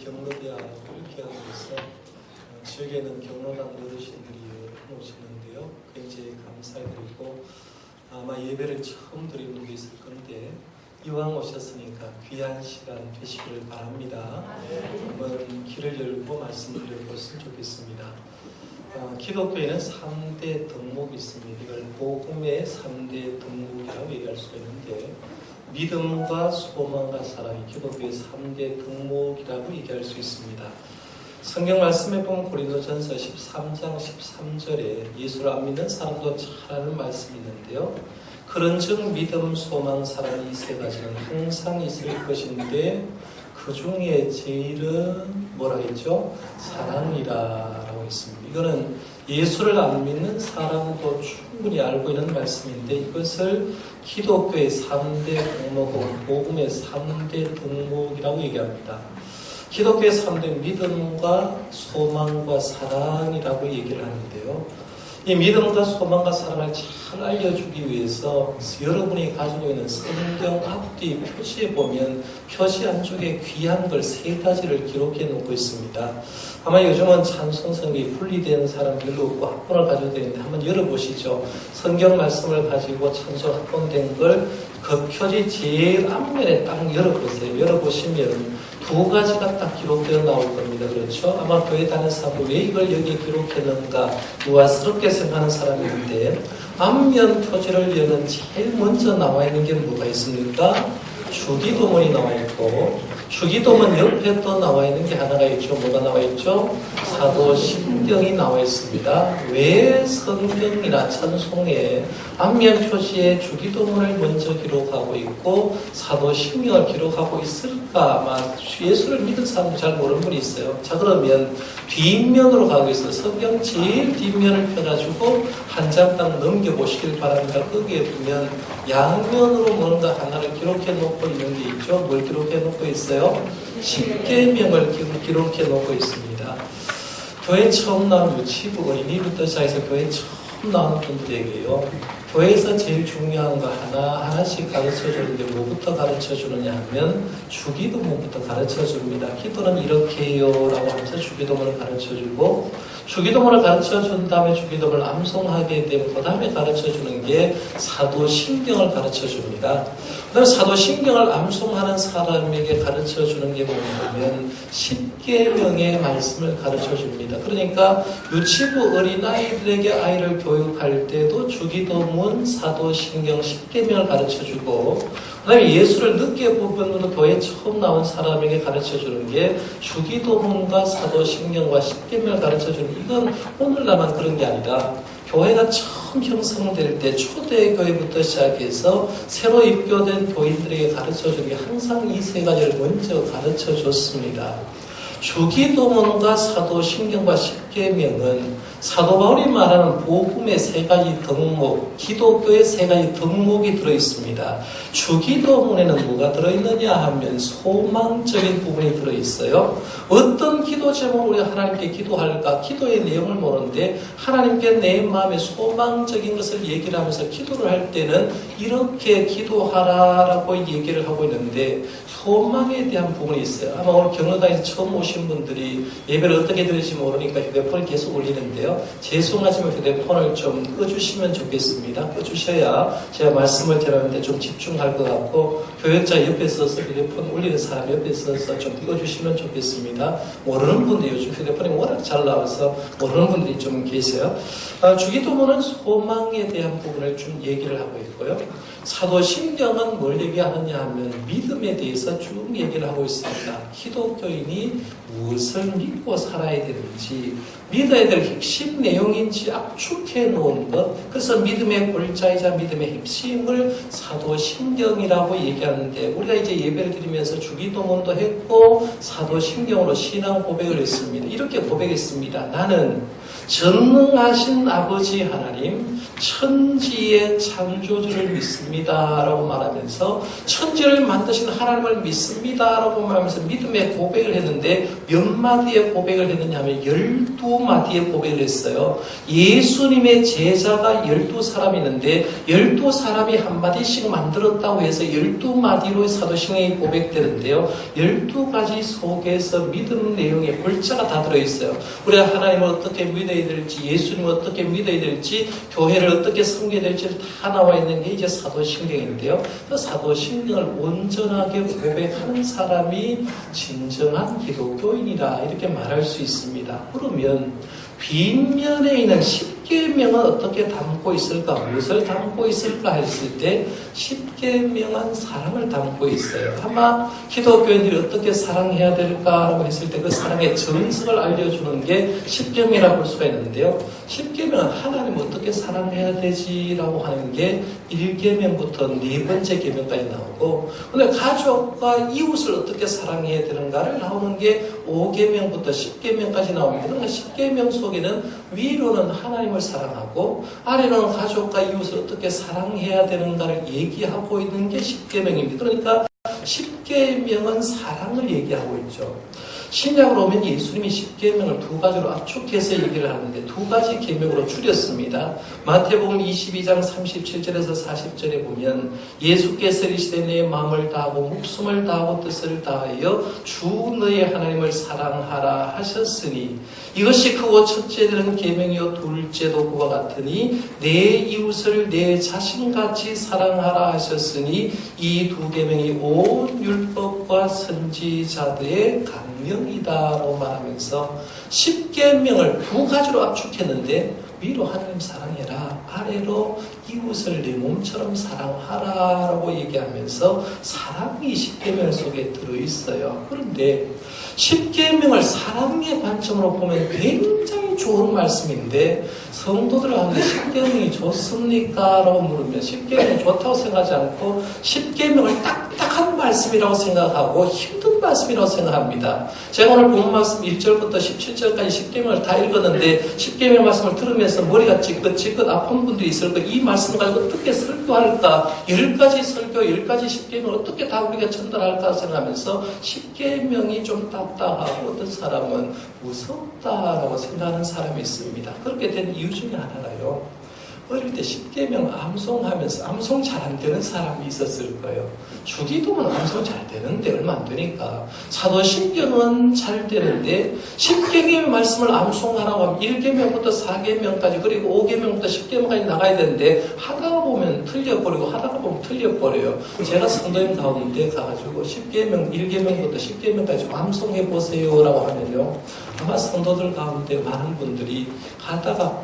경로대학 교육기관에서 지역에는 경로당 어르신들이 오시는데요. 굉장히 감사드리고 아마 예배를 처음 드리는 분도 있을 건데 이왕 오셨으니까 귀한 시간 되시기를 바랍니다. 한번 귀를 열고 말씀드려보시면 좋겠습니다. 기독교에는 3대 덕목이 있습니다. 이걸 복음의 3대 덕목이라고 얘기할 수가 있는데 믿음과 소망과 사랑이 기독교의 3대 덕목이라고 얘기할 수 있습니다. 성경 말씀에 보면 고린도전서 13장 13절에 예수를 안 믿는 사람도 잘 아는 말씀이 있는데요. 그런즉 믿음, 소망, 사랑 이 세 가지는 항상 있을 것인데 그 중에 제일은 뭐라 했죠? 사랑이라고 했습니다. 이거는 예수를 안 믿는 사람도 충분히 알고 있는 말씀인데 이것을 기독교의 3대 덕목, 복음의 3대 덕목이라고 얘기합니다. 기독교의 3대 믿음과 소망과 사랑이라고 얘기를 하는데요. 이 믿음과 소망과 사랑을 잘 알려주기 위해서 여러분이 가지고 있는 성경 앞뒤 표지에 보면 표지 안쪽에 귀한 걸 3가지를 기록해 놓고 있습니다. 아마 요즘은 찬송성이 분리된 사람 별로 없고 학본을 가지고 있는데 한번 열어보시죠. 성경 말씀을 가지고 찬송 학본된 걸 그 표지 제일 앞면에 딱 열어보세요. 열어보시면 2가지가 딱 기록되어 나올 겁니다. 그렇죠? 아마 교회 다니는 사람도 왜 이걸 여기에 기록했는가 우아스럽게 생각하는 사람이 있는데 앞면 표지를 여는 제일 먼저 나와 있는 게 뭐가 있습니까? 주기도문이 나와 있고 주기도문 옆에 또 나와 있는 게 하나가 있죠. 뭐가 나와 있죠? 사도신경이 나와 있습니다. 왜 성경이나 찬송에 앞면 표지에 주기도문을 먼저 기록하고 있고 사도신경을 기록하고 있을까? 아마 예수를 믿은 사람도 잘 모르는 분이 있어요. 자, 그러면 뒷면으로 가고 있어요. 성경 제일 뒷면을 펴가지고 한 장 딱 넘겨보시길 바랍니다. 거기에 보면 양면으로 뭔가 하나를 기록해 놓고 있는 게 있죠. 뭘 기록해 놓고 있어요? 십계명을 기록해 놓고 있습니다. 교회 처음 나온 유치부 어린이부터 시작해서 교회 처음 나온 분들에게요. 교회에서 제일 중요한 거 하나씩 가르쳐 주는데 뭐부터 가르쳐 주느냐 하면 주기도문부터 가르쳐 줍니다. 기도는 이렇게 해요 라고 하면서 주기도문을 가르쳐 주고 주기도문을 가르쳐 준 다음에 주기도문을 암송하게 되면 그 다음에 가르쳐 주는 게 사도신경을 가르쳐 줍니다. 그 다음에 사도신경을 암송하는 사람에게 가르쳐 주는 게 뭐냐면 10계명의 말씀을 가르쳐 줍니다. 그러니까 유치부 어린아이들에게 아이를 교육할 때도 주기도문, 사도신경, 10계명을 가르쳐 주고 그 다음에 예수를 늦게 부분으로 교회에 처음 나온 사람에게 가르쳐 주는 게 주기도문과 사도신경과 10계명을 가르쳐 주는 이건 오늘날만 그런 게 아니라 교회가 처음 형성될 때 초대교회부터 시작해서 새로 입교된 교인들에게 가르쳐 주는 게 항상 이 3가지를 먼저 가르쳐 줬습니다. 주기도문과 사도신경과 10계명은 사도 바울이 말하는 복음의 3가지 덕목, 기독교의 3가지 덕목이 들어있습니다. 주기도문에는 뭐가 들어있느냐 하면 소망적인 부분이 들어있어요. 어떤 기도 제목을 우리가 하나님께 기도할까? 기도의 내용을 모르는데 하나님께 내 마음에 소망적인 것을 얘기를 하면서 기도를 할 때는 이렇게 기도하라라고 얘기를 하고 있는데 소망에 대한 부분이 있어요. 아마 오늘 경로당에서 처음 오신 분들이 예배를 어떻게 드릴지 모르니까 휴대폰을 계속 올리는데요. 죄송하지만 휴대폰을 좀 꺼주시면 좋겠습니다. 꺼주셔야 제가 말씀을 드리는데 좀 집중할 것 같고 교역자 옆에 서서 휴대폰 올리는 사람 옆에 서서 좀 꺼주시면 좋겠습니다. 모르는 분들이 요즘 휴대폰이 워낙 잘 나와서 모르는 분들이 좀 계세요. 주기도문은 소망에 대한 부분을 좀 얘기를 하고 있고요. 사도신경은 뭘 얘기하느냐 하면 믿음에 대해서 쭉 얘기를 하고 있습니다. 기독교인이 무엇을 믿고 살아야 되는지 믿어야 될 핵심 내용인지 압축해 놓은 것 그래서 믿음의 골자이자 믿음의 핵심을 사도신경이라고 얘기하는데 우리가 이제 예배를 드리면서 주기도문도 했고 사도신경으로 신앙 고백을 했습니다. 이렇게 고백했습니다. 나는 전능하신 아버지 하나님 천지의 창조주를 믿습니다. 믿습니다 라고 말하면서 천지를 만드신 하나님을 믿습니다 라고 말하면서 믿음의 고백을 했는데 몇 마디의 고백을 했느냐 하면 12마디의 고백을 했어요. 예수님의 제자가 12사람이 있는데 12사람이 한마디씩 만들었다고 해서 12마디로 사도신경이 고백되는데요. 12가지 속에서 믿음 내용의 골자가 다 들어있어요. 우리가 하나님을 어떻게 믿어야 될지, 예수님을 어떻게 믿어야 될지, 교회를 어떻게 섬겨야 될지 다 나와 있는 게 이제 사도신경인데요. 그 사도신경을 온전하게 고백하는 사람이 진정한 기독교인이라 이렇게 말할 수 있습니다. 그러면 뒷면에 있는 10계명은 어떻게 담고 있을까? 무엇을 담고 있을까 했을 때 10계명은 사랑을 담고 있어요. 아마 기독교인들이 어떻게 사랑해야 될까라고 했을 때 그 사랑의 정석을 알려주는 게 10계명이라고 볼 수가 있는데요. 10계명은 하나님 어떻게 사랑해야 되지라고 하는 게 1계명부터 4번째 계명까지 나오고, 근데 가족과 이웃을 어떻게 사랑해야 되는가를 나오는 게 5계명부터 10계명까지 나옵니다. 그러니까 10계명 속에는 위로는 하나님을 사랑하고 아래로는 가족과 이웃을 어떻게 사랑해야 되는가를 얘기하고 있는 게 10계명입니다. 그러니까 10계명은 사랑을 얘기하고 있죠. 신약으로 오면 예수님이 10계명을 2가지로 압축해서 얘기를 하는데 2가지 계명으로 줄였습니다. 마태복음 22장 37절에서 40절에 보면 예수께서 이르시되 내 마음을 다하고 목숨을 다하고 뜻을 다하여 주 너의 하나님을 사랑하라 하셨으니 이것이 크고 첫째는 계명이요 둘째도 그와 같으니 내 이웃을 내 자신같이 사랑하라 하셨으니 이 2계명이 온 율법과 선지자들의 강령이다라고 말하면서 10계명을 2가지로 압축했는데 위로 하나님 사랑해라, 아래로 이웃을 내 몸처럼 사랑하라라고 얘기하면서 사랑이 10계명 속에 들어있어요. 그런데 10계명을 사랑의 관점으로 보면 굉장히 좋은 말씀인데 성도들 가운데 10계명이 좋습니까? 라고 물으면 10계명이 좋다고 생각하지 않고 10계명을 딱딱한 말씀이라고 생각하고 힘든 말씀이라고 생각합니다. 제가 오늘 본 말씀 1절부터 17절까지 10계명을 다 읽었는데 10계명 말씀을 들으면서 머리가 찌긋찌긋 아픈 분들이 있을 거예요. 이 말씀을 가지고 어떻게 설교할까? 10가지 설교, 10가지 10계명을 어떻게 다 우리가 전달할까 생각하면서 10계명이 좀 답답하고 어떤 사람은 무섭다라고 생각하는 사람이 있습니다. 그렇게 된 이유 중에 하나가요. 어릴 때 10계명 암송하면서 암송 잘 안 되는 사람이 있었을 거예요. 주기도문 암송 잘 되는데 얼마 안 되니까. 사도신경은 잘 되는데 10계명의 말씀을 암송하라고 하면 1계명부터 4계명까지 그리고 5계명부터 10계명까지 나가야 되는데 하다가 보면 틀려버리고 하다가 보면 틀려버려요. 제가 성도님 가운데 가가지고 10계명, 1계명부터 10계명까지 암송해보세요 라고 하면요. 아마 성도들 가운데 많은 분들이 하다가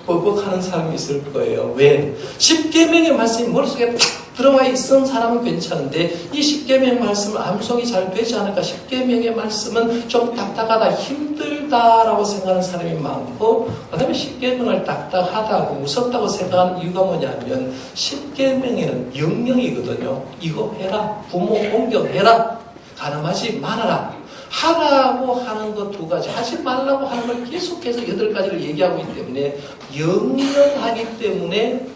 버벅 하는 사람이 있을 거예요. 왜? 10계명의 말씀이 머릿속에 탁 들어와 있는 사람은 괜찮은데 이 10계명 말씀을 암송이 잘 되지 않을까? 10계명의 말씀은 좀 딱딱하다, 힘들다라고 생각하는 사람이 많고 그 다음에 10계명을 딱딱하다고 무섭다고 생각하는 이유가 뭐냐면 10계명에는 명령이거든요. 이거 해라, 부모 공경해라, 가늠하지 말아라. 하라고 하는 것 2가지, 하지 말라고 하는 걸 계속해서 8가지를 얘기하고 있기 때문에 영영하기 때문에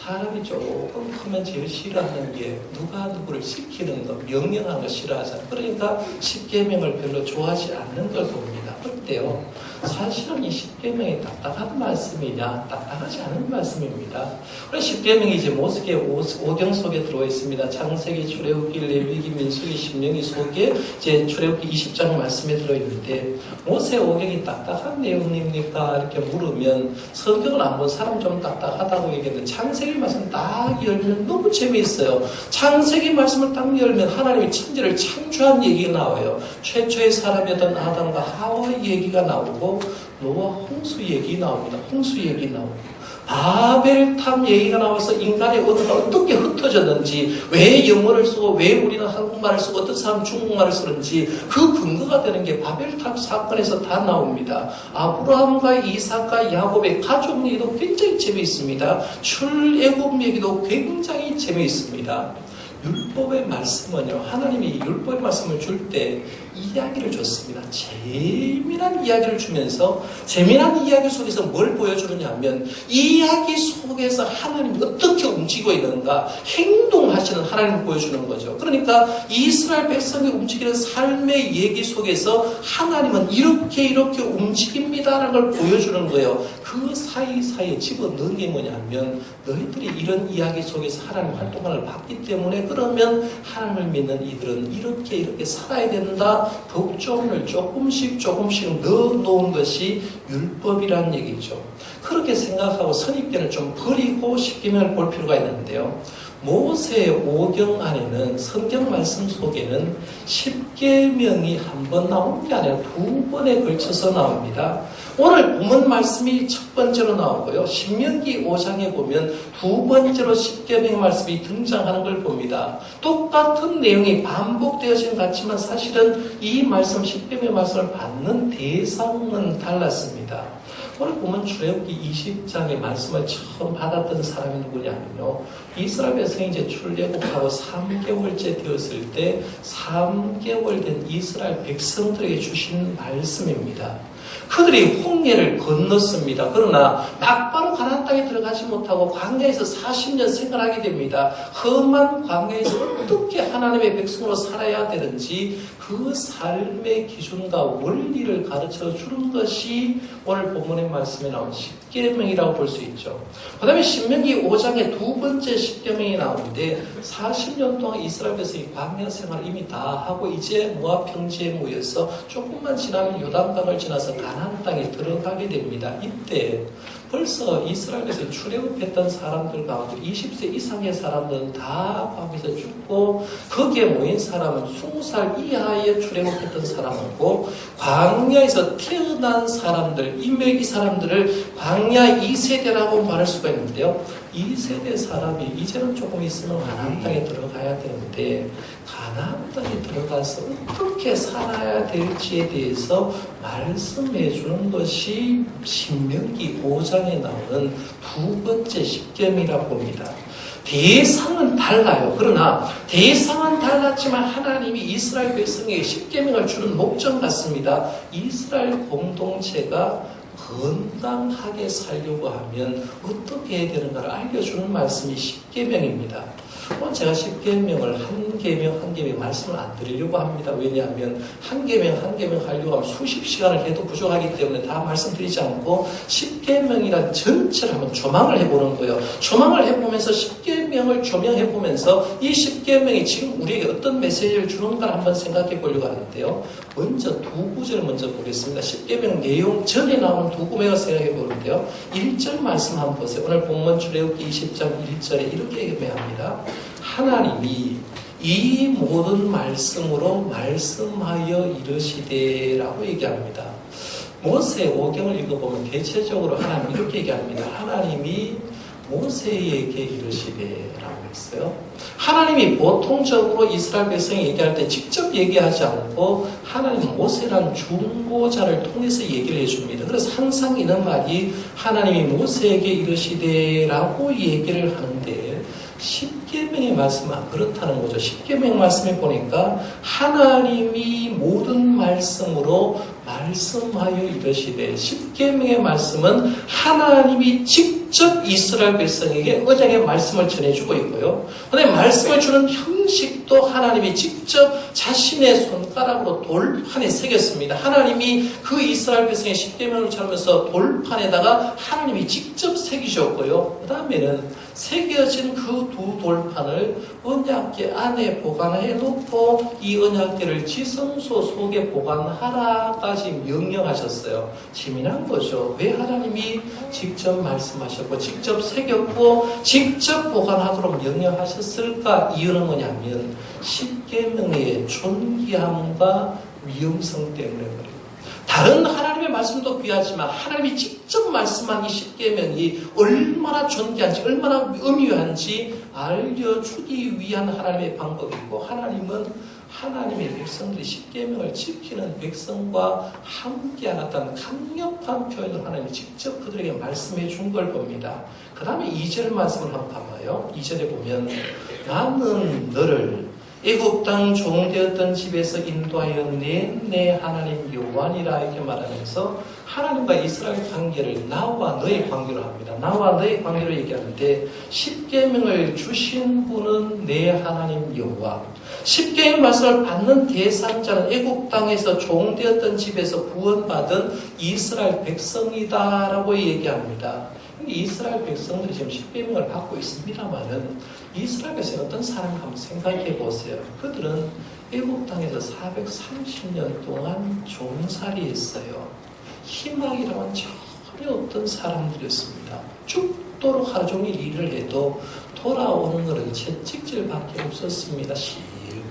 사람이 조금 크면 제일 싫어하는 게 누가 누구를 시키는 거, 명령하는 거 싫어하잖아요. 그러니까 10계명을 별로 좋아하지 않는 걸 봅니다. 그런데요, 사실은 이 10계명이 딱딱한 말씀이냐, 딱딱하지 않은 말씀입니다. 그래서 10계명이 이제 모세의 5경 속에 들어와 있습니다. 창세기, 출애굽기, 레위기, 민수기, 신명기 속에 이제 출애굽기 20장 말씀에 들어있는데 모세 5경이 딱딱한 내용입니까? 이렇게 물으면 성경을 안 본 사람 좀 딱딱하다고 얘기했는데 창세기 말씀 딱 열면 너무 재미있어요. 창세기 말씀을 딱 열면 하나님이 천지를 창조한 얘기가 나와요. 최초의 사람이었던 아담과 하와의 얘기가 나오고 노아 홍수 얘기 나옵니다. 홍수 얘기 나오고 바벨탑 얘기가 나와서 인간의 언어가 어떻게 흩어졌는지, 왜 영어를 쓰고 왜 우리는 한국말을 쓰고 어떤 사람은 중국말을 쓰는지 그 근거가 되는 게 바벨탑 사건에서 다 나옵니다. 아브라함과 이삭과 야곱의 가족 얘기도 굉장히 재미있습니다. 출애굽 얘기도 굉장히 재미있습니다. 율법의 말씀은요, 하나님이 율법의 말씀을 줄 때 이야기를 줬습니다. 재미난 이야기를 주면서 재미난 이야기 속에서 뭘 보여주느냐 하면 이야기 속에서 하나님이 어떻게 움직이고 있는가 행동하시는 하나님을 보여주는 거죠. 그러니까 이스라엘 백성이 움직이는 삶의 얘기 속에서 하나님은 이렇게 움직입니다라는 걸 보여주는 거예요. 그 사이사이에 집어넣은 게 뭐냐면 너희들이 이런 이야기 속에서 하나님 활동을 봤기 때문에 그러면 하나님을 믿는 이들은 이렇게 살아야 된다. 독점을 조금씩 넣어놓은 것이 율법이라는 얘기죠. 그렇게 생각하고 선입견을 좀 버리고 십계명을 볼 필요가 있는데요. 모세 오경 안에는 성경 말씀 속에는 십계명이 한 번 나오는 게 아니라 두 번에 걸쳐서 나옵니다. 오늘 본문 말씀이 첫 번째로 나오고요. 신명기 5장에 보면 두 번째로 십계명의 말씀이 등장하는 걸 봅니다. 똑같은 내용이 반복되어진 것 같지만 사실은 이 말씀, 십계명의 말씀을 받는 대상은 달랐습니다. 오늘 보면 출애굽기 20장의 말씀을 처음 받았던 사람이 누구냐면요. 이스라엘 백성이 이제 출애굽하고 3개월째 되었을 때 3개월 된 이스라엘 백성들에게 주신 말씀입니다. 그들이 홍해를 건넜습니다. 그러나 막바로 가나안 땅에 들어가지 못하고 광야에서 40년 생활하게 됩니다. 험한 광야에서 어떻게 하나님의 백성으로 살아야 되는지 그 삶의 기준과 원리를 가르쳐 주는 것이 오늘 본문의 말씀에 나온 십계명이라고 볼 수 있죠. 그 다음에 신명기 5장에 두 번째 십계명이 나오는데 40년 동안 이스라엘 백성이 광야 생활을 이미 다 하고 이제 모압 평지에 모여서 조금만 지나면 요단강을 지나서 가나안 땅에 들어가게 됩니다. 이때 벌써 이스라엘에서 출애굽했던 사람들 가운데 20세 이상의 사람들은 다 광야에서 죽고 거기에 모인 사람은 20살 이하의 출애굽했던 사람이고 광야에서 태어난 사람들, 이 사람들을 광야 2세대라고 말할 수가 있는데요. 2세대 사람이 이제는 조금 있으면 가나안 땅에 들어가야 되는데 가나안 땅에 들어가서 어떻게 살아야 될지에 대해서 말씀해 주는 것이 신명기 5장에 나오는 두 번째 십계명이라고 봅니다. 대상은 달라요. 그러나 대상은 달랐지만 하나님이 이스라엘 백성에게 십계명을 주는 목적 같습니다. 이스라엘 공동체가 건강하게 살려고 하면 어떻게 해야 되는가를 알려주는 말씀이 십계명입니다. 제가 십계명을 한 계명 말씀을 안 드리려고 합니다. 왜냐하면 한 계명 하려고 하면 수십 시간을 해도 부족하기 때문에 다 말씀드리지 않고 십계명이란 전체를 한번 조망을 해보는 거예요. 조망을 해보면서 십계명을 조명해보면서 이 십계명이 지금 우리에게 어떤 메시지를 주는가를 한번 생각해 보려고 하는데요. 먼저 두 구절을 먼저 보겠습니다. 십계명 내용 전에 나오는 두 구절을 생각해 보는데요. 1절 말씀 한번 보세요. 오늘 본문 출애굽기 20장 1절에 이렇게 얘기합니다. 하나님이 이 모든 말씀으로 말씀하여 이르시되라고 얘기합니다. 모세 오경을 읽어보면 대체적으로 하나님 이렇게 얘기합니다. 하나님이 모세에게 이르시되라고 했어요. 하나님이 보통적으로 이스라엘 백성이 얘기할 때 직접 얘기하지 않고 하나님 모세라는 중보자를 통해서 얘기를 해줍니다. 그래서 항상 이런 말이 하나님이 모세에게 이르시되라고 얘기를 하는데 십계명의 말씀은 그렇다는 거죠. 십계명 말씀에 보니까 하나님이 모든 말씀으로 말씀하여 이르시되 십계명의 말씀은 하나님이 직접 이스라엘 백성에게 언약의 말씀을 전해주고 있고요. 그런데 말씀을 주는 형식도 하나님이 직접 자신의 손가락으로 돌판에 새겼습니다. 하나님이 그 이스라엘 백성의 십계명을 전하면서 돌판에다가 하나님이 직접 새기셨고요. 그 다음에는 새겨진 그 두 돌판을 언약궤 안에 보관해 놓고 이 언약궤를 지성소 속에 보관하라까지 명령하셨어요. 재미난 거죠. 왜 하나님이 직접 말씀하셨고 직접 새겼고 직접 보관하도록 명령하셨을까? 이유는 뭐냐면 십계명의 존귀함과 위험성 때문에 그래요. 다른 하나님의 말씀도 귀하지만 하나님이 직접 말씀한 이 십계명이 얼마나 존귀한지 얼마나 의미한지 알려주기 위한 하나님의 방법이고 하나님은 하나님의 백성들이 십계명을 지키는 백성과 함께하겠다는 강력한 표현을 하나님이 직접 그들에게 말씀해 준 걸 봅니다. 그 다음에 2절 말씀을 한번 봐봐요. 2절에 보면 나는 너를 애굽 땅 종되었던 집에서 인도하여 내 하나님 여호와니라 이렇게 말하면서 하나님과 이스라엘 관계를 나와 너의 관계로 합니다. 나와 너의 관계로 얘기하는데 십계명을 주신 분은 내 하나님 여호와. 십계명 말씀을 받는 대상자는 애굽 땅에서 종되었던 집에서 구원받은 이스라엘 백성이다라고 얘기합니다. 이스라엘 백성들이 지금 십계명을 받고 있습니다만은 이스라엘 백성이 어떤 사람인가 한번 생각해 보세요. 그들은 애굽 땅에서 430년 동안 종살이했어요. 희망이라고는 전혀 없던 사람들이었습니다. 죽도록 하루 종일 일을 해도 돌아오는 것은 채찍질밖에 없었습니다.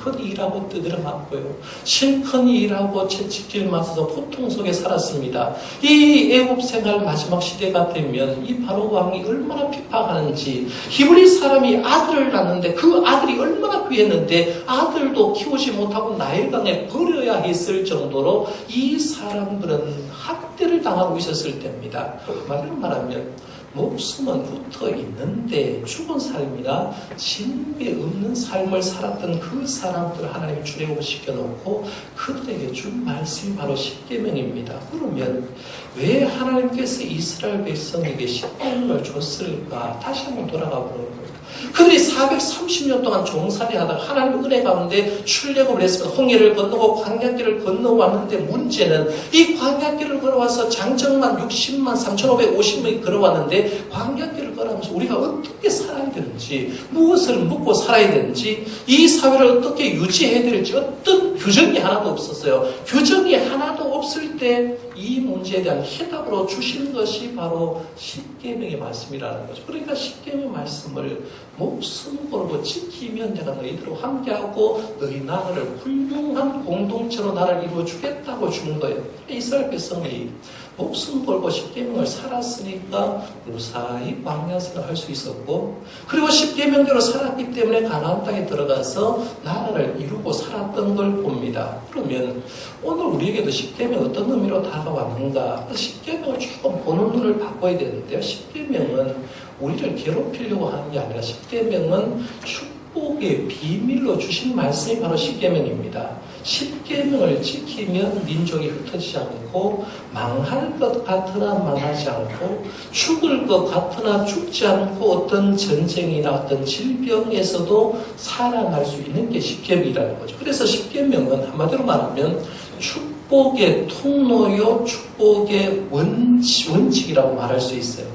실컷 일하고 뜯으러 맞고요. 실컷 일하고 채찍질 맞아서 고통 속에 살았습니다. 이 애굽 생활 마지막 시대가 되면 이 바로 왕이 얼마나 핍박하는지, 히브리 사람이 아들을 낳는데 그 아들이 얼마나 귀했는데 아들도 키우지 못하고 나일강에 버려야 했을 정도로 이 사람들은 학대를 당하고 있었을 때입니다. 한마디로 말하면 목숨은 붙어 있는데 죽은 삶이나 진배 없는 삶을 살았던 그 사람들을 하나님이 출애굽시켜놓고 그들에게 준 말씀이 바로 십계명입니다. 그러면 왜 하나님께서 이스라엘 백성에게 십계명을 줬을까? 다시 한번 돌아가 보는 거예요. 그들이 430년 동안 종살이 하다가 하나님의 은혜 가운데 출애굽을 했으면 홍해를 건너고 광야길을 건너왔는데 문제는 이 광야길을 걸어와서 장정만 60만 3,550명이 걸어왔는데 광야길을 걸어가면서 우리가 어떻게 살아야 되는지, 무엇을 묻고 살아야 되는지, 이 사회를 어떻게 유지해야 될지 어떤 규정이 하나도 없었어요. 규정이 하나도 없을 때 이 문제에 대한 해답으로 주신 것이 바로 십계명의 말씀이라는 거죠. 그러니까 십계명 말씀을 목숨 걸고 지키면 내가 너희들과 함께하고 너희 나라를 훌륭한 공동체로 나라를 이루어주겠다고 준 거예요. 이스라엘 백성이 목숨 걸고 십계명을 살았으니까 무사히 광야 생활을 할 수 있었고, 그리고 십계명대로 살았기 때문에 가나안 땅에 들어가서 나라를 이루고 살았던 걸 봅니다. 그러면 오늘 우리에게도 십계명 어떤 의미로 다가왔는가? 십계명을 조금 보는 눈을 바꿔야 되는데요. 십계명은 우리를 괴롭히려고 하는 게 아니라 십계명은 축복의 비밀로 주신 말씀이 바로 십계명입니다. 십계명을 지키면 민족이 흩어지지 않고 망할 것 같으나 망하지 않고 죽을 것 같으나 죽지 않고 어떤 전쟁이나 어떤 질병에서도 살아날 수 있는 게 십계명이라는 거죠. 그래서 십계명은 한마디로 말하면 축복의 통로요, 축복의 원칙이라고 말할 수 있어요.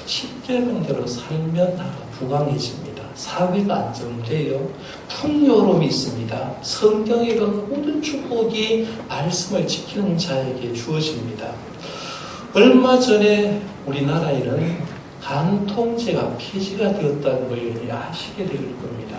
십계명대로 살면 나라가 부강해집니다. 사회가 안정돼요. 풍요로움이 있습니다. 성경에 그 모든 축복이 말씀을 지키는 자에게 주어집니다. 얼마 전에 우리나라에는 간통죄가 폐지가 되었다는 걸 여러분이 아시게 될 겁니다.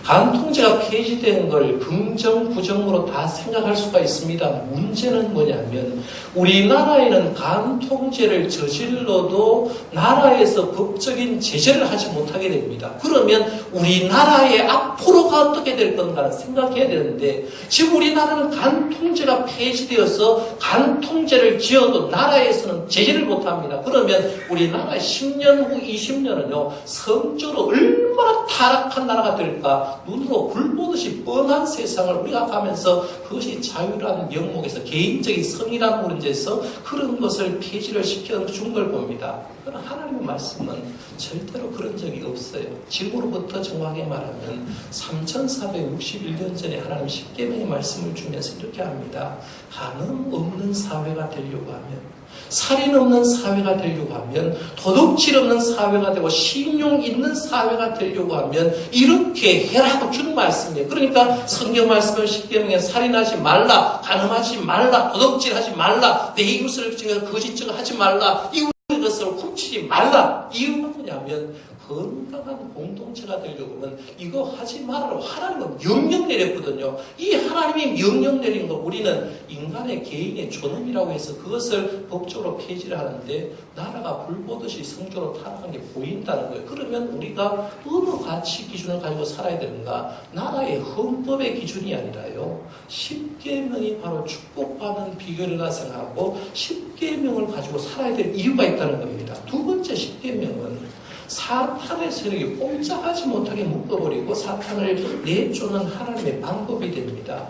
간통죄가 폐지된 걸 긍정, 부정으로 다 생각할 수가 있습니다. 문제는 뭐냐면 우리나라에는 간통죄를 저질러도 나라에서 법적인 제재를 하지 못하게 됩니다. 그러면 우리나라의 앞으로가 어떻게 될 건가를 생각해야 되는데 지금 우리나라는 간통죄가 폐지되어서 간통죄를 지어도 나라에서는 제재를 못합니다. 그러면 우리나라 10년 후 20년은요 성적으로 얼마나 타락한 나라가 될까? 눈으로 불 보듯이 뻔한 세상을 우리가 가면서 그것이 자유라는 영목에서 개인적인 성이라는 문제에서 그런 것을 폐지를 시켜준 걸 봅니다. 그러나 하나님의 말씀은 절대로 그런 적이 없어요. 지금으로부터 정확하게 말하면 3461년 전에 하나님 십계명의 말씀을 주면서 이렇게 합니다. 간음 없는 사회가 되려고 하면, 살인 없는 사회가 되려고 하면, 도둑질 없는 사회가 되고 신용 있는 사회가 되려고 하면 이렇게 해라고 준 말씀이에요. 그러니까 성경 말씀은 십계명에 살인하지 말라, 간음하지 말라, 도둑질하지 말라, 내 이웃을 증거 거짓 증거하지 말라, 이웃의 것을 훔치지 말라. 이유가 뭐냐면 건강한 공동체가 되려고 하면 이거 하지 말라고 하나님은 명령 내렸거든요. 이 하나님이 명령 내린 거 우리는 인간의 개인의 존엄이라고 해서 그것을 법적으로 폐지를 하는데 나라가 불보듯이 성적으로 타락한 게 보인다는 거예요. 그러면 우리가 어느 가치 기준을 가지고 살아야 되는가? 나라의 헌법의 기준이 아니라요. 십계명이 바로 축복받는 비결이라 생각하고 십계명을 가지고 살아야 될 이유가 있다는 겁니다. 두 번째 십계명은 사탄의 세력이 꼼짝하지 못하게 묶어버리고 사탄을 내쫓는 하나님의 방법이 됩니다.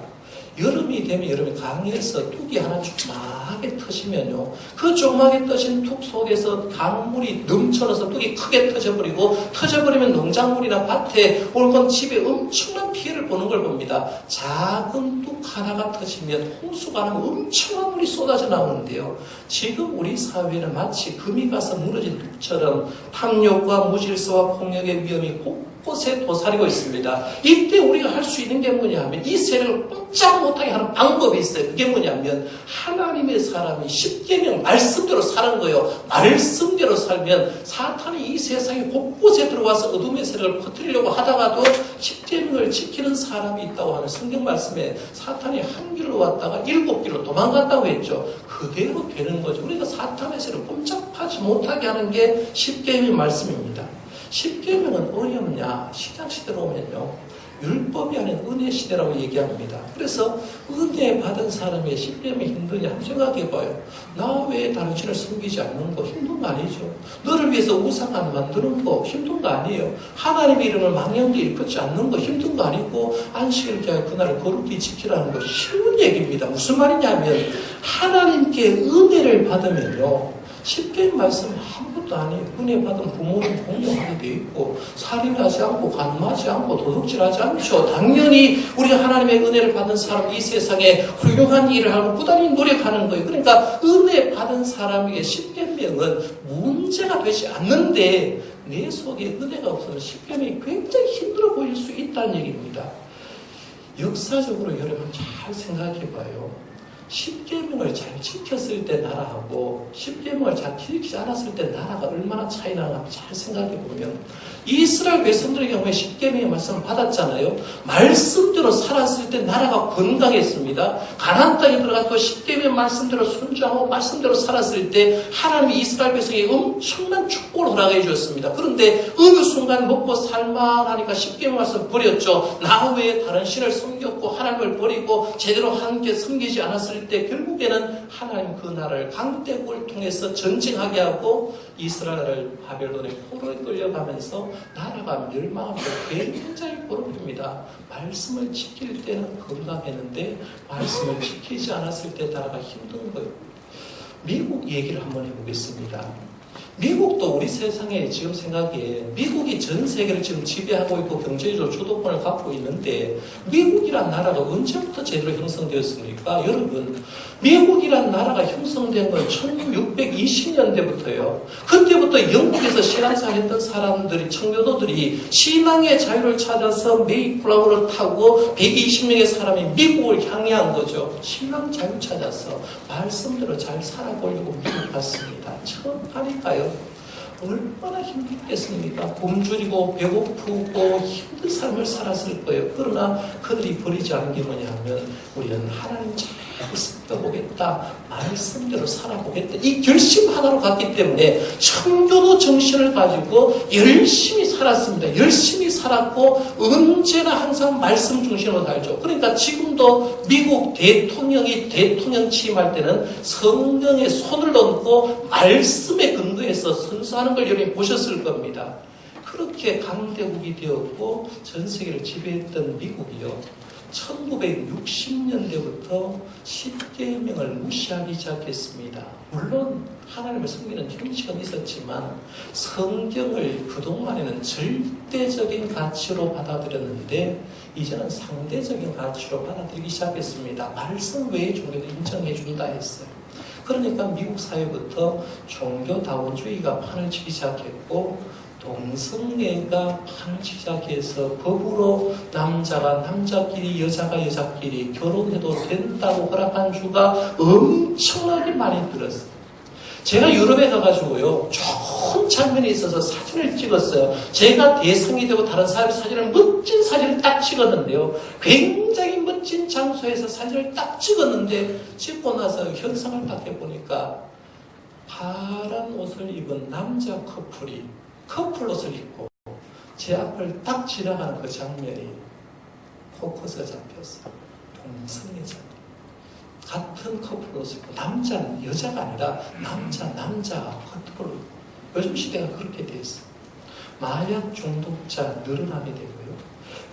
여름이 되면 여름에 강에서 뚝이 하나 조그맣게 터지면요, 그 조그맣게 터진 뚝 속에서 강물이 넘쳐나서 뚝이 크게 터져버리면 농작물이나 밭에 혹은 집에 엄청난 피해를 보는 걸 봅니다. 작은 뚝 하나가 터지면 홍수가 나면 엄청난 물이 쏟아져 나오는데요, 지금 우리 사회는 마치 금이 가서 무너진 뚝처럼 탐욕과 무질서와 폭력의 위험이 곳곳에 도사리고 있습니다. 이때 우리가 할 수 있는 게 뭐냐 하면 이 세력을 꼼짝 못하게 하는 방법이 있어요. 그게 뭐냐면 하나님의 사람이 십계명 말씀대로 사는 거예요. 말씀대로 살면 사탄이 이 세상에 곳곳에 들어와서 어둠의 세력을 퍼뜨리려고 하다가도 십계명을 지키는 사람이 있다고 하는 성경 말씀에 사탄이 한 길로 왔다가 7길로 도망갔다고 했죠. 그대로 되는 거죠. 우리가 사탄의 세력을 꼼짝하지 못하게 하는 게 십계명 말씀입니다. 십계명은 어렵냐? 신약시대로 오면요, 율법이 아닌 은혜 시대라고 얘기합니다. 그래서 은혜 받은 사람의 십계명이 힘드냐? 한번 생각해봐요. 나 외에 다른 신을 섬기지 않는 거 힘든 거 아니죠. 너를 위해서 우상 안 만드는 거 힘든 거 아니에요. 하나님의 이름을 망령되이 일컫지 않는 거 힘든 거 아니고, 안식일을 위하여 그날을 거룩히 지키라는 거 쉬운 얘기입니다. 무슨 말이냐면 하나님께 은혜를 받으면요, 십계명 말씀 아무것도 아니에요. 은혜 받은 부모는 공경하게 돼 있고, 살인하지 않고, 간음하지 않고, 도둑질하지 않죠. 당연히 우리가 하나님의 은혜를 받은 사람, 이 세상에 훌륭한 일을 하고 꾸준히 노력하는 거예요. 그러니까 은혜 받은 사람에게 십계명은 문제가 되지 않는데, 내 속에 은혜가 없으면 십계명이 굉장히 힘들어 보일 수 있다는 얘기입니다. 역사적으로 여러분 잘 생각해봐요. 십계명을 잘 지켰을 때 나라하고 십계명을 잘 지키지 않았을 때 나라가 얼마나 차이 나나 잘 생각해 보면, 이스라엘 백성들의 경우에 십계명의 말씀을 받았잖아요. 말씀대로 살았을 때 나라가 건강했습니다. 가나안 땅에 들어가서 십계명 말씀대로 순종하고 말씀대로 살았을 때 하나님이 이스라엘 백성에게 엄청난 축복을 허락해 주었습니다. 그런데 어느 순간 먹고 살만하니까 십계명 말씀 버렸죠. 나 외에 다른 신을 섬겼고 하나님을 버리고 제대로 함께 섬기지 않았을 때 결국에는 하나님 그 나라를 강대국을 통해서 전쟁하게 하고 이스라엘을 바벨론의 포로에 끌려가면서 나라가 멸망하고 굉장히 고롭습니다. 말씀을 지킬 때는 건강했는데 말씀을 지키지 않았을 때 나라가 힘든 거예요. 미국 얘기를 한번 해보겠습니다. 미국도 우리 세상에 지금 생각에 미국이 전 세계를 지금 지배하고 있고 경제적으로 주도권을 갖고 있는데, 미국이란 나라가 언제부터 제대로 형성되었습니까? 여러분, 미국이란 나라가 형성된 건 1620년대부터예요. 그때부터 영국에서 신앙생활 했던 사람들이, 청교도들이 신앙의 자유를 찾아서 메이플라워를 타고 120명의 사람이 미국을 향해한 거죠. 신앙 자유 찾아서 말씀대로 잘 살아보려고 미국 갔습니다. 처음 하니까요, 얼마나 힘들겠습니까? 굶주리고 배고프고 힘든 삶을 살았을 거예요. 그러나 그들이 버리지 않은 게 뭐냐 하면, 우리는 하나님 잘 살펴보겠다, 말씀대로 살아보겠다, 이 결심 하나로 갔기 때문에 청교도 정신을 가지고 열심히 살았습니다. 열심히 살았고 언제나 항상 말씀 중심으로 살죠. 그러니까 지금도 미국 대통령이 대통령 취임할 때는 성경에 손을 얹고 말씀에 근거해서 선수하는 걸 여러분이 보셨을 겁니다. 그렇게 강대국이 되었고 전 세계를 지배했던 미국이요, 1960년대부터 십계명을 무시하기 시작했습니다. 물론 하나님을 섬기는 형식은 있었지만 성경을 그동안에는 절대적인 가치로 받아들였는데 이제는 상대적인 가치로 받아들이기 시작했습니다. 말씀 외의 종교도 인정해 준다 했어요. 그러니까 미국 사회부터 종교다원주의가 판을 치기 시작했고, 동성애가 판을 치기 시작해서 법으로 남자가 남자끼리 여자가 여자끼리 결혼해도 된다고 허락한 주가 엄청나게 많이 들었어요. 제가 유럽에 가가지고요, 좋은 장면이 있어서 사진을 찍었어요. 제가 대상이 되고 다른 사람의 사진을, 멋진 사진을 딱 찍었는데요, 굉장히 멋진 장소에서 사진을 딱 찍었는데 찍고 나서 현상을 딱 해보니까 파란 옷을 입은 남자 커플이 커플 옷을 입고 제 앞을 딱 지나가는 그 장면이 포커스가 잡혔어요. 동성애자. 같은 커플 옷을 입고, 남자는 여자가 아니라 남자 커플. 요즘 시대가 그렇게 돼 있어요. 마약 중독자 늘어나게 되고요.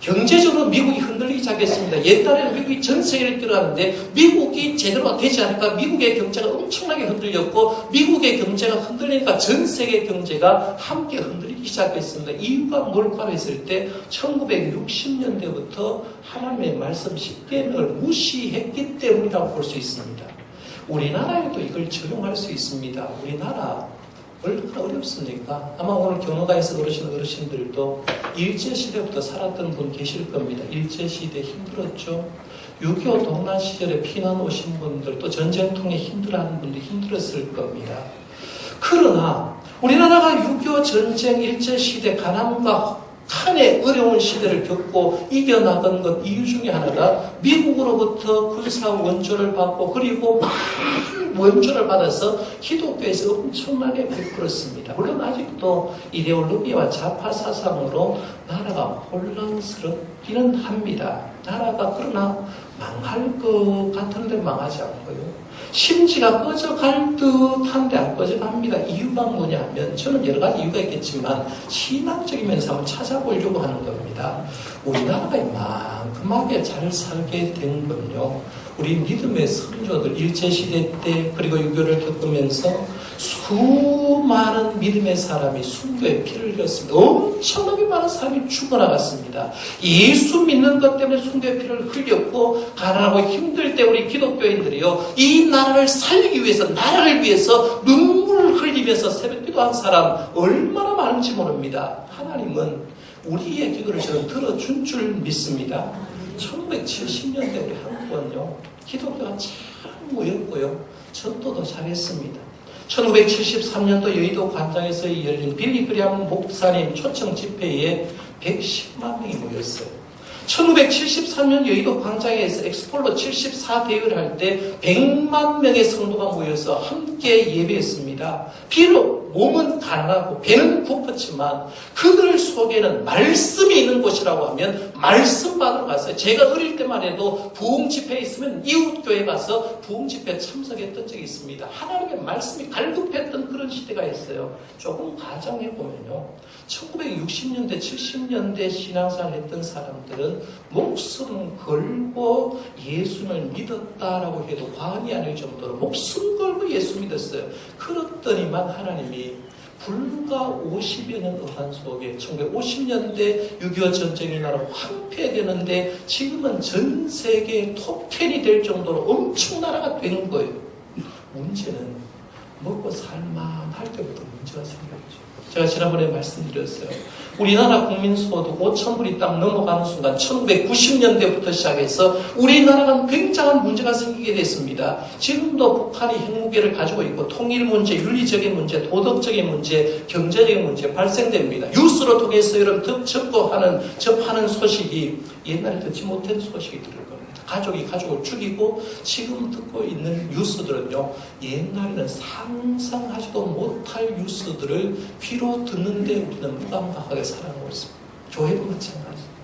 경제적으로 미국이 흔들리기 시작했습니다. 옛날에는 미국이 전 세계를 끌어가는데 미국이 제대로 되지 않으니까 미국의 경제가 엄청나게 흔들렸고 미국의 경제가 흔들리니까 전 세계 경제가 함께 흔들리기 시작했습니다. 이유가 뭘까 했을 때 1960년대부터 하나님의 말씀 10계명을 무시했기 때문이라고 볼 수 있습니다. 우리나라에도 이걸 적용할 수 있습니다. 우리나라 얼마나 어렵습니까? 아마 오늘 경로당에서 그러신 어르신들도 일제시대부터 살았던 분 계실 겁니다. 일제시대 힘들었죠. 6.25 동란 시절에 피난 오신 분들, 또 전쟁 통해 힘들어하는 분들 힘들었을 겁니다. 그러나 우리나라가 6.25 전쟁 일제시대 가난과 칸의 어려운 시대를 겪고 이겨나간 것 이유 중에 하나가 미국으로부터 군사 원조를 받고 그리고 많은 원조를 받아서 기독교에서 엄청나게 베풀었습니다. 물론 아직도 이데올로기와 좌파 사상으로 나라가 혼란스럽기는 합니다. 나라가 그러나 망할 것 같은데 망하지 않고요. 심지가 꺼져갈 듯한데 안 꺼져갑니다. 이유가 뭐냐면 저는 여러 가지 이유가 있겠지만 신앙적인 면에서 한번 찾아보려고 하는 겁니다. 우리나라가 이만큼하게 잘 살게 된 건요. 우리 믿음의 선조들 일제시대 때 그리고 유교를 겪으면서 수많은 믿음의 사람이 순교의 피를 흘렸습니다. 엄청나게 많은 사람이 죽어나갔습니다. 예수 믿는 것 때문에 순교의 피를 흘렸고 가난하고 힘들 때 우리 기독교인들이요 이 나라를 살리기 위해서 나라를 위해서 눈물을 흘리면서 새벽기도한 사람 얼마나 많은지 모릅니다. 하나님은 우리의 기도를 저는 들어준 줄 믿습니다. 1970년대 우리 한국은요 기독교가 참 모였고요 전도도 잘했습니다. 1973년도 여의도 관장에서 열린 빌리 그리함 목사님 초청 집회에 110만 명이 모였어요. 1973년 여의도 광장에서 엑스폴로 74 대회를 할 때 100만 명의 성도가 모여서 함께 예배했습니다. 비록 몸은 가난하고 배는 고팠지만 그들 속에는 말씀이 있는 곳이라고 하면 말씀 받으러 갔어요. 제가 어릴 때만 해도 부흥집회에 있으면 이웃교회 가서 부흥집회에 참석했던 적이 있습니다. 하나님의 말씀이 갈급했던 그런 시대가 있어요. 조금 가정해보면요. 1960년대, 70년대 신앙생활 했던 사람들은 목숨 걸고 예수를 믿었다라고 해도 과언이 아닐 정도로 목숨 걸고 예수 믿었어요. 그렇더니만 하나님이 불과 50여 년 어한 속에 1950년대 6.25 전쟁이 나라 황폐되는데 지금은 전 세계 톱10이 될 정도로 엄청 나라가 된 거예요. 문제는 먹고 살만할 때부터 문제가 생겼죠. 제가 지난번에 말씀드렸어요. 우리나라 국민소득 5,000불이 딱 넘어가는 순간 1990년대부터 시작해서 우리나라가 굉장한 문제가 생기게 됐습니다. 지금도 북한이 핵무기를 가지고 있고 통일 문제, 윤리적인 문제, 도덕적인 문제, 경제적인 문제 발생됩니다. 뉴스로 통해서 여러분 접하는 소식이 옛날에 듣지 못한 소식이 들을 겁니다. 가족이 가족을 죽이고 지금 듣고 있는 뉴스들은요. 옛날에는 상상하지도 못할 뉴스들을 귀로 듣는데 우리는 무감각하게 살아가고 있습니다. 교회도 마찬가지입니다.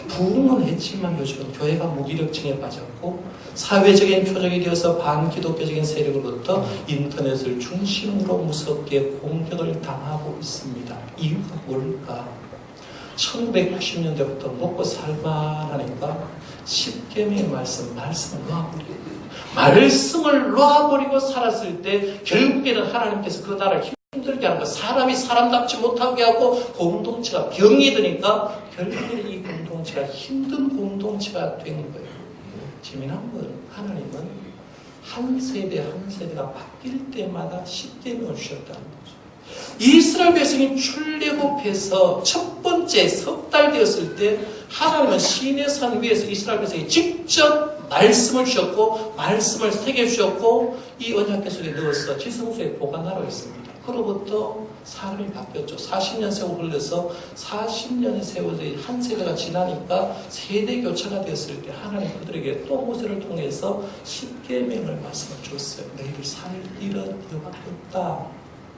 부흥은 했지만 요즘 교회가 무기력증에 빠졌고 사회적인 표적이 되어서 반기독교적인 세력으로부터 인터넷을 중심으로 무섭게 공격을 당하고 있습니다. 이유가 뭘까? 1960년대부터 먹고 살만하니까 10계명의 말씀을 놔버리고 말씀을 놔버리고 살았을 때 결국에는 하나님께서 그 나라를 힘들게 하는 거 사람이 사람답지 못하게 하고 공동체가 병이 드니까 결국에는 이 공동체가 힘든 공동체가 된 거예요. 재미난 건 하나님은 한 세대 한 세대가 바뀔 때마다 10계명을 주셨다는 거죠. 이스라엘 백성이 출애굽해서 첫 번째 석 달 되었을 때 하나님은 시내산 위에서 이스라엘 백성이 직접 말씀을 주셨고 말씀을 새겨주셨고 이 언약궤 속에 넣어서 지성소에 보관하고 있습니다. 그로부터 사람이 바뀌었죠. 40년 세월 흘러서 40년의 세월이 한 세대가 지나니까 세대 교체가 되었을 때 하나님 그들에게 또 모세를 통해서 10계명을 말씀을 주었어요. 너희들 살 길은 여호와밖에 없다.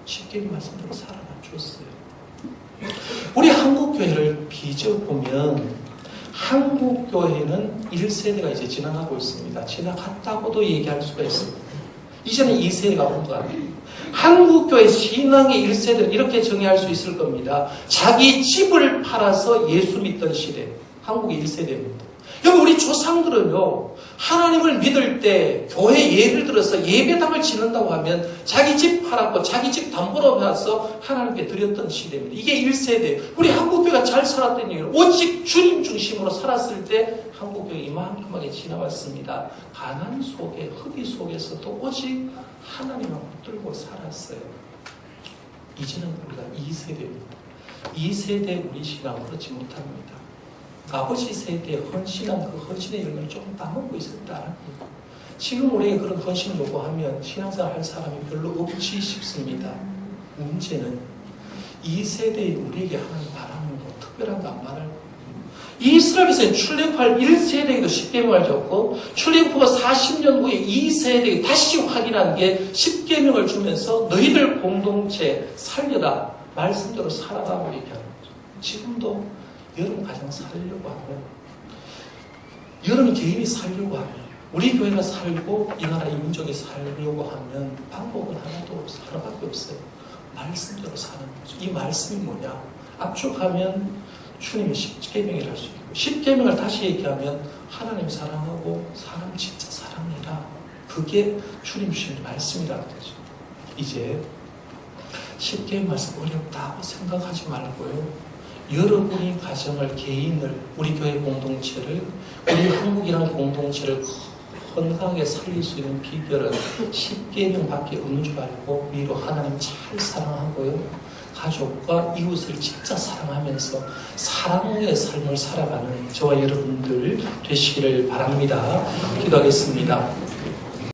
10계명 말씀대로 살아가 주었어요. 우리 한국교회를 빚어보면 한국교회는 1세대가 이제 지나가고 있습니다. 지나갔다고도 얘기할 수가 있습니다. 이제는 2세대가 온 것 같아요. 한국교회 신앙의 1세대는 이렇게 정의할 수 있을 겁니다. 자기 집을 팔아서 예수 믿던 시대. 한국의 1세대입니다. 여러분, 우리 조상들은요, 하나님을 믿을 때 교회 예를 들어서 예배당을 짓는다고 하면 자기 집 팔았고 자기 집 담보로 받아서 하나님께 드렸던 시대입니다. 이게 1세대. 우리 한국교회가 잘 살았던 이유는 오직 주님 중심으로 살았을 때 한국교회 이만큼하게 지나왔습니다. 가난 속에, 허비 속에서도 오직 하나님을 붙들고 살았어요. 이제는 우리가 2세대입니다. 2세대 우리 신앙 그렇지 못합니다. 아버지 세대의 헌신한 그 헌신의 열매를 조금 따먹고 있었다. 지금 우리에게 그런 헌신을 요구하면 신앙생활 할 사람이 별로 없지 싶습니다. 문제는 2세대의 우리에게 하는 바라는 거 특별한 거 안 말할 거예요. 이스라엘에서는 출애굽할 1세대에도 10계명을 줬고 출애굽 후 40년 후에 2세대에 다시 확인한 게 10계명을 주면서 너희들 공동체 살려라. 말씀대로 살아가고 얘기하는 거죠. 지금도 여러분 가정 살려고 하고 여러분 개인이 살려고 하면 우리 교회가 살고 이 나라 이 민족이 살려고 하면 방법은 하나도 없어요. 하나밖에 없어요. 말씀대로 사는 거죠. 이 말씀이 뭐냐? 압축하면 주님의 10계명이라 할 수 있고 10계명을 다시 얘기하면 하나님 사랑하고 사람 진짜 사랑해라. 그게 주님 주신 말씀이라는 거죠. 이제 10계명 말씀 어렵다고 생각하지 말고요. 여러분이 가정을, 개인을, 우리 교회 공동체를, 우리 한국이라는 공동체를 건강하게 살릴 수 있는 비결은 10계명밖에 없는 줄 알고 위로 하나님 잘 사랑하고요. 가족과 이웃을 진짜 사랑하면서 사랑의 삶을 살아가는 저와 여러분들 되시기를 바랍니다. 기도하겠습니다.